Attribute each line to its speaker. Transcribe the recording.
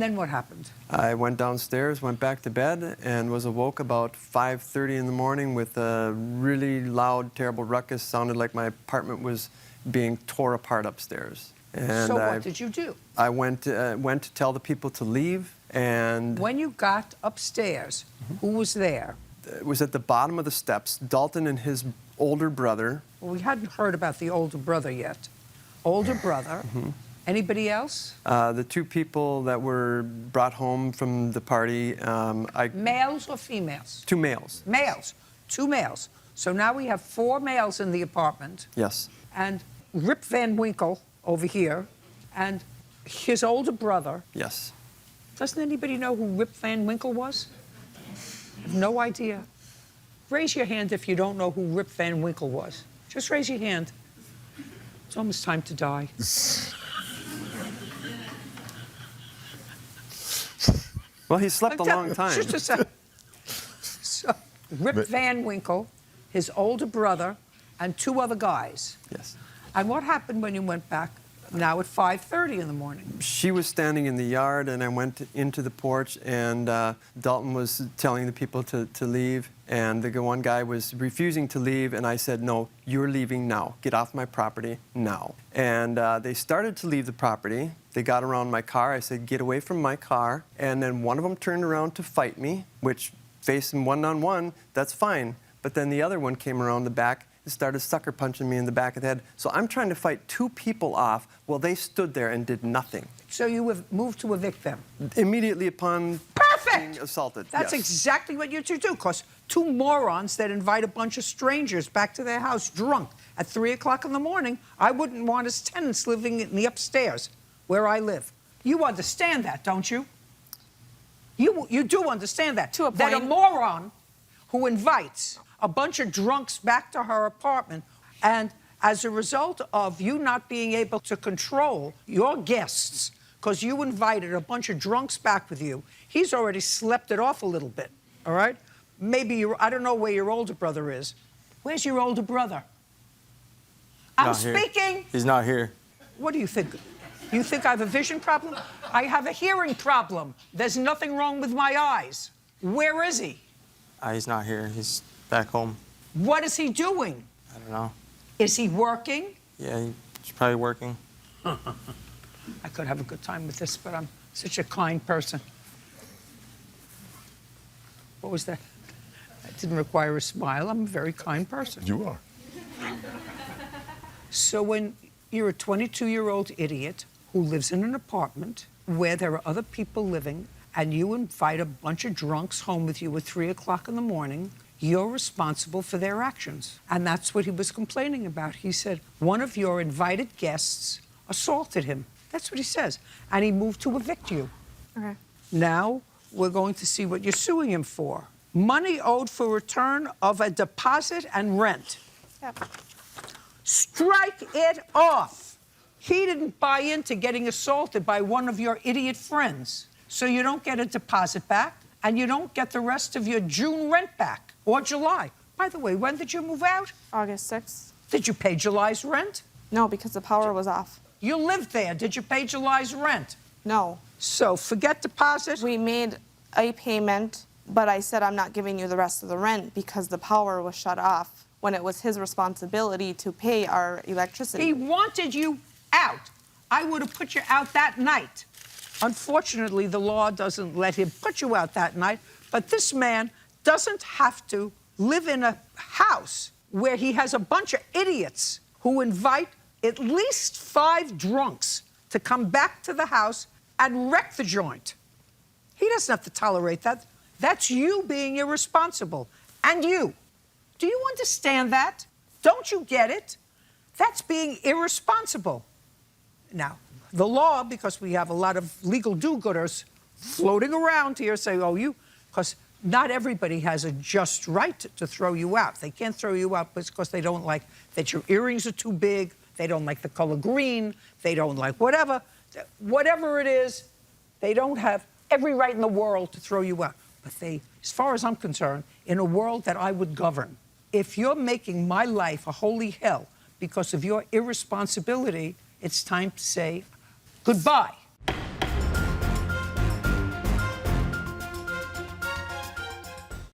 Speaker 1: then what happened?
Speaker 2: I went downstairs, went back to bed, and was awoke about 5:30 in the morning with a really loud, terrible ruckus. Sounded like my apartment was being tore apart upstairs. And
Speaker 1: So what did you do?
Speaker 2: I went to tell the people to leave, and...
Speaker 1: When you got upstairs, who was there?
Speaker 2: It was at the bottom of the steps, Dalton and his older brother.
Speaker 1: Well, we hadn't heard about the older brother yet. Older brother. Anybody else?
Speaker 2: The two people that were brought home from the party.
Speaker 1: Males or females?
Speaker 2: Two males.
Speaker 1: Males. Two males. So now we have 4 males in the apartment.
Speaker 2: Yes.
Speaker 1: And Rip Van Winkle over here, and his older brother.
Speaker 2: Yes.
Speaker 1: Doesn't anybody know who Rip Van Winkle was? I have no idea. Raise your hand if you don't know who Rip Van Winkle was. Just raise your hand. It's almost time to die.
Speaker 2: Well, he slept a long time.
Speaker 1: Just a second. So, Rip Van Winkle, his older brother, and 2 other guys.
Speaker 2: Yes.
Speaker 1: And what happened when you went back now at 5:30 in the morning?
Speaker 2: She was standing in the yard, and I went into the porch, and Dalton was telling the people to leave, and the one guy was refusing to leave, and I said, no, you're leaving now. Get off my property now. And they started to leave the property. They got around my car. I said, get away from my car. And then one of them turned around to fight me, which, facing one-on-one, that's fine. But then the other one came around the back and started sucker punching me in the back of the head. So I'm trying to fight 2 people off while they stood there and did nothing.
Speaker 1: So you have moved to evict them?
Speaker 2: Immediately upon being assaulted.
Speaker 1: That's
Speaker 2: yes.
Speaker 1: exactly what you should do, because 2 morons that invite a bunch of strangers back to their house drunk at 3 o'clock in the morning, I wouldn't want as tenants living in the upstairs where I live. You understand that, don't you? You do understand that.
Speaker 3: To a point.
Speaker 1: That a moron who invites a bunch of drunks back to her apartment, and as a result of you not being able to control your guests, because you invited a bunch of drunks back with you, he's already slept it off a little bit, all right? Maybe I don't know where your older brother is. Where's your older brother? I'm speaking.
Speaker 4: He's not here.
Speaker 1: What do you think? You think I have a vision problem? I have a hearing problem. There's nothing wrong with my eyes. Where is he?
Speaker 4: He's not here. He's back home.
Speaker 1: What is he doing?
Speaker 4: I don't know.
Speaker 1: Is he working?
Speaker 4: Yeah, he's probably working.
Speaker 1: I could have a good time with this, but I'm such a kind person. What was that? That didn't require a smile. I'm a very kind person.
Speaker 5: You are.
Speaker 1: So when you're a 22-year-old idiot who lives in an apartment where there are other people living, and you invite a bunch of drunks home with you at 3 o'clock in the morning, you're responsible for their actions. And that's what he was complaining about. He said, one of your invited guests assaulted him. That's what he says. And he moved to evict you.
Speaker 3: Okay.
Speaker 1: Now we're going to see what you're suing him for. Money owed for return of a deposit and rent.
Speaker 3: Yep.
Speaker 1: Strike it off. He didn't buy into getting assaulted by one of your idiot friends. So you don't get a deposit back, and you don't get the rest of your June rent back, or July. By the way, when did you move out?
Speaker 3: August 6th.
Speaker 1: Did you pay July's rent?
Speaker 3: No, because the power was off.
Speaker 1: You lived there. Did you pay July's rent?
Speaker 3: No.
Speaker 1: So forget deposit.
Speaker 3: We made a payment, but I said I'm not giving you the rest of the rent because the power was shut off when it was his responsibility to pay our electricity.
Speaker 1: He wanted you out. I would have put you out that night. Unfortunately, the law doesn't let him put you out that night, but this man doesn't have to live in a house where he has a bunch of idiots who invite at least 5 drunks to come back to the house and wreck the joint. He doesn't have to tolerate that. That's you being irresponsible. And you. Do you understand that? Don't you get it? That's being irresponsible. Now, the law, because we have a lot of legal do-gooders floating around here, say, oh, you, because not everybody has a just right to throw you out. They can't throw you out because they don't like that your earrings are too big, they don't like the color green, they don't like whatever. Whatever it is, they don't have every right in the world to throw you out. But they, as far as I'm concerned, in a world that I would govern, if you're making my life a holy hell because of your irresponsibility, it's time to say goodbye.